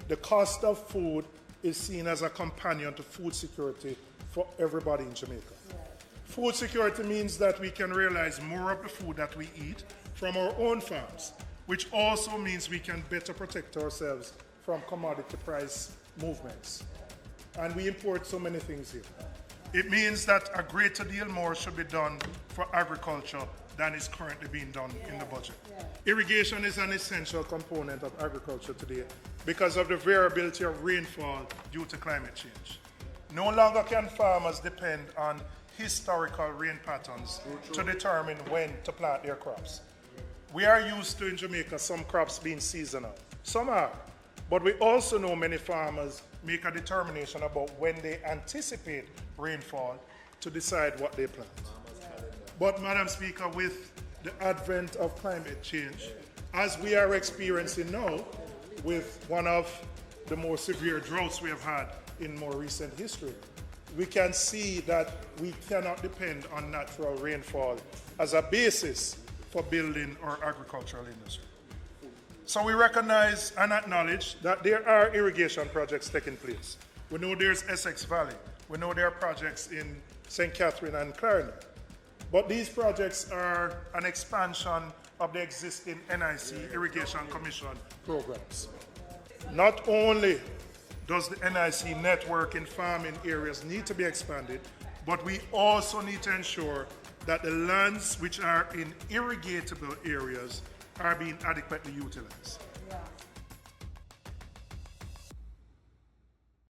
the cost of food is seen as a companion to food security for everybody in Jamaica. Food security means that we can realize more of the food that we eat from our own farms, which also means we can better protect ourselves from commodity price movements. And we import so many things here. It means that a greater deal more should be done for agriculture than is currently being done in the budget. Irrigation is an essential component of agriculture today because of the variability of rainfall due to climate change. No longer can farmers depend on historical rain patterns to determine when to plant their crops. We are used to in Jamaica some crops being seasonal. Some are, but we also know many farmers make a determination about when they anticipate rainfall to decide what they plant. But Madam Speaker, with the advent of climate change, as we are experiencing now with one of the more severe droughts we have had in more recent history, we can see that we cannot depend on natural rainfall as a basis for building our agricultural industry. So we recognize and acknowledge that there are irrigation projects taking place. We know there's Essex Valley. We know there are projects in St. Catherine and Clarendon. But these projects are an expansion of the existing NIC Irrigation Commission programs. Not only does the NIC network in farming areas need to be expanded, but we also need to ensure that the lands which are in irrigatable areas are being adequately utilized.